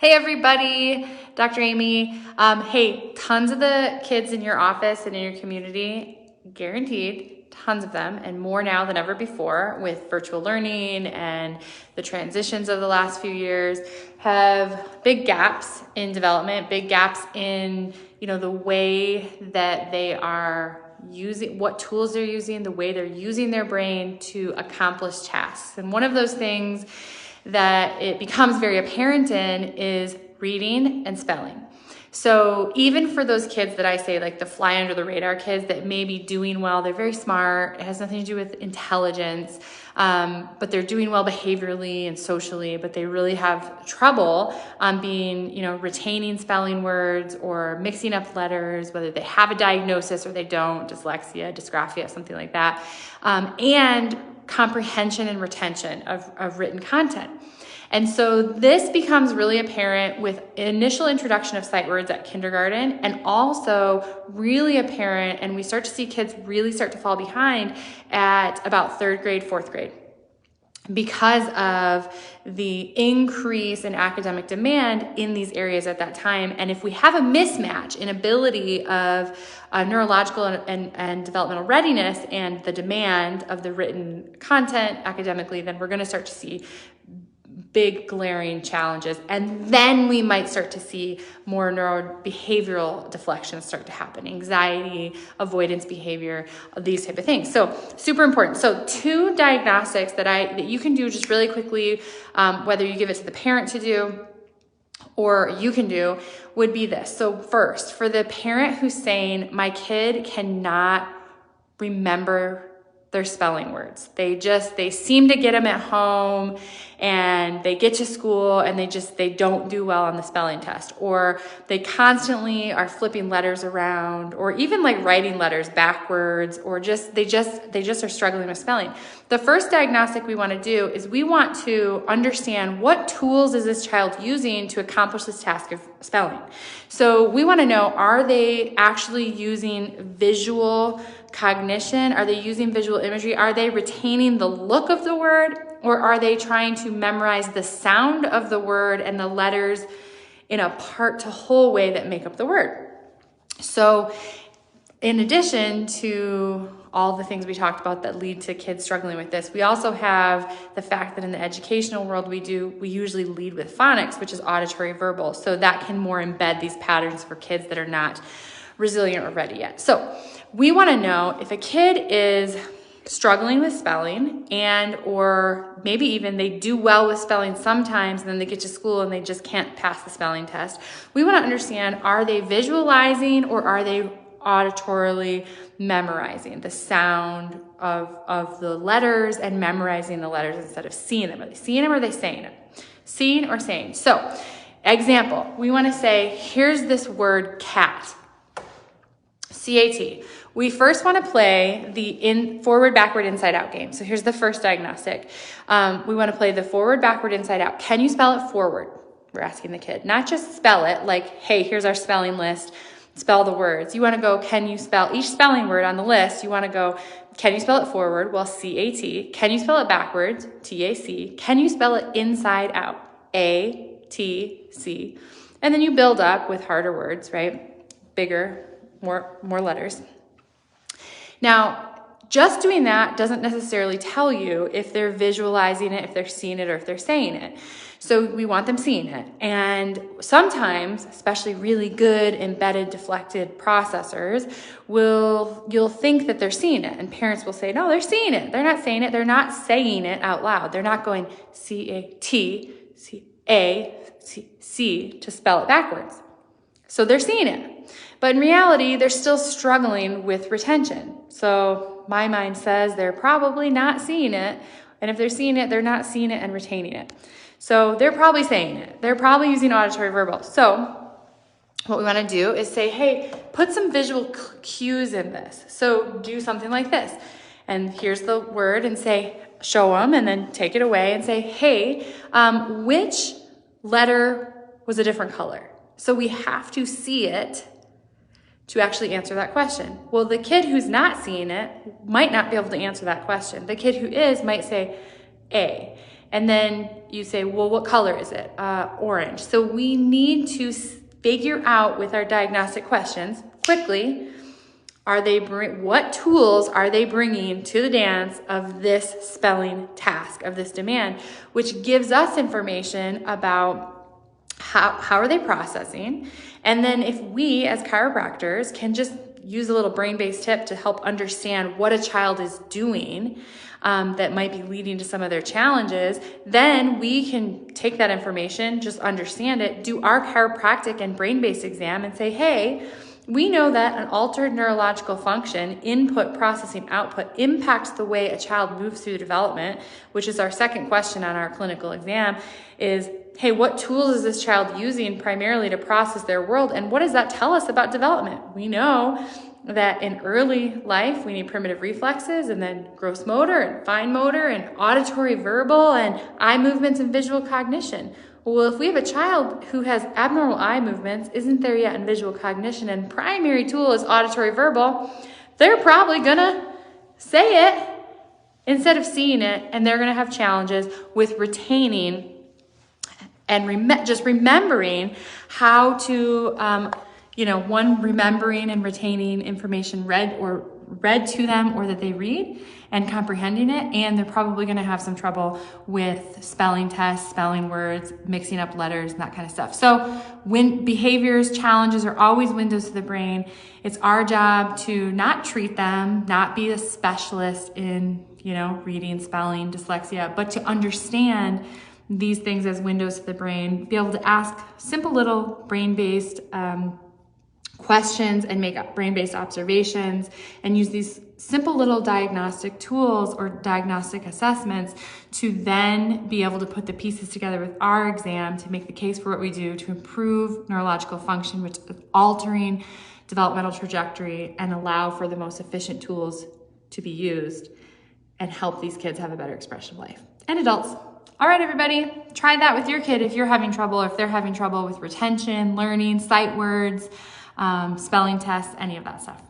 Hey everybody, Dr. Amy. Hey, tons of the kids in your office and in your community, guaranteed, tons of them, and more now than ever before with virtual learning and the transitions of the last few years, have big gaps in development, big gaps in, the way that they are using, what tools they're using, the way they're using their brain to accomplish tasks. And one of those things that it becomes very apparent in is reading and spelling. So even for those kids that I say, like the fly under the radar kids that may be doing well, they're very smart, it has nothing to do with intelligence, but they're doing well behaviorally and socially, but they really have trouble retaining spelling words or mixing up letters, whether they have a diagnosis or they don't, dyslexia, dysgraphia, something like that, and comprehension and retention of written content. And so this becomes really apparent with initial introduction of sight words at kindergarten, and also really apparent, and we start to see kids really start to fall behind at about 3rd grade, 4th grade, because of the increase in academic demand in these areas at that time. And if we have a mismatch in ability of neurological and developmental readiness and the demand of the written content academically, then we're going to start to see big glaring challenges. And then we might start to see more neurobehavioral deflections start to happen, anxiety, avoidance behavior, these type of things. So super important. So 2 diagnostics that you can do just really quickly, whether you give it to the parent to do or you can do, would be this. So first, for the parent who's saying, my kid cannot remember their spelling words. They seem to get them at home and they get to school and they don't do well on the spelling test, or they constantly are flipping letters around, or even like writing letters backwards, or they just are struggling with spelling. The first diagnostic we want to do is we want to understand what tools is this child using to accomplish this task of spelling. So we want to know, are they actually using visual cognition? Are they using visual imagery? Are they retaining the look of the word? Or are they trying to memorize the sound of the word and the letters in a part to whole way that make up the word? So in addition to all the things we talked about that lead to kids struggling with this, we also have the fact that in the educational world we usually lead with phonics, which is auditory verbal. So that can more embed these patterns for kids that are not resilient or ready yet. So we want to know if a kid is struggling with spelling or maybe even they do well with spelling sometimes and then they get to school and they just can't pass the spelling test. We want to understand, are they visualizing or are they auditorily memorizing the sound of the letters and memorizing the letters instead of seeing them? Are they seeing them or are they saying them? Seeing or saying. So, example, we want to say, here's this word cat. CAT. We first want to play the forward, backward, inside out game. So here's the first diagnostic. We want to play the forward, backward, inside out. Can you spell it forward? We're asking the kid. Not just spell it like, hey, here's our spelling list. Spell the words. You want to go, can you spell each spelling word on the list? You want to go, can you spell it forward? Well, CAT. Can you spell it backwards? TAC. Can you spell it inside out? ATC. And then you build up with harder words, right? Bigger, more letters. Now, just doing that doesn't necessarily tell you if they're visualizing it, if they're seeing it, or if they're saying it. So we want them seeing it. And sometimes, especially really good embedded deflected processors, you'll think that they're seeing it. And parents will say, no, they're seeing it. They're not saying it. They're not saying it out loud. They're not going C-A-T, C-A, C to spell it backwards. So they're seeing it. But in reality, they're still struggling with retention. So my mind says they're probably not seeing it. And if they're seeing it, they're not seeing it and retaining it. So they're probably saying it. They're probably using auditory verbal. So what we want to do is say, hey, put some visual cues in this. So do something like this. And here's the word and say, show them, and then take it away and say, hey, which letter was a different color? So we have to see it to actually answer that question. Well, the kid who's not seeing it might not be able to answer that question. The kid who is might say A. And then you say, well, what color is it? Orange. So we need to figure out with our diagnostic questions quickly, what tools are they bringing to the dance of this spelling task, of this demand, which gives us information about how are they processing. And then if we as chiropractors can just use a little brain-based tip to help understand what a child is doing that might be leading to some of their challenges, then we can take that information, just understand it, do our chiropractic and brain-based exam and say, hey, we know that an altered neurological function, input, processing, output, impacts the way a child moves through development, which is our second question on our clinical exam, is, hey, what tools is this child using primarily to process their world, and what does that tell us about development? We know that in early life, we need primitive reflexes, and then gross motor and fine motor and auditory verbal and eye movements and visual cognition. Well, if we have a child who has abnormal eye movements, isn't there yet in visual cognition, and primary tool is auditory verbal, they're probably gonna say it instead of seeing it, and they're gonna have challenges with retaining and just remembering how to, remembering and retaining information read to them or that they read and comprehending it. And they're probably going to have some trouble with spelling tests, spelling words, mixing up letters, and that kind of stuff. So when behaviors, challenges are always windows to the brain, it's our job to not treat them, not be a specialist in, reading, spelling, dyslexia, but to understand these things as windows to the brain, be able to ask simple little brain-based questions and make brain-based observations and use these simple little diagnostic tools or diagnostic assessments to then be able to put the pieces together with our exam to make the case for what we do to improve neurological function, which is altering developmental trajectory and allow for the most efficient tools to be used and help these kids have a better expression of life and adults. All right, everybody, try that with your kid if you're having trouble, or if they're having trouble with retention, learning, sight words, spelling tests, any of that stuff.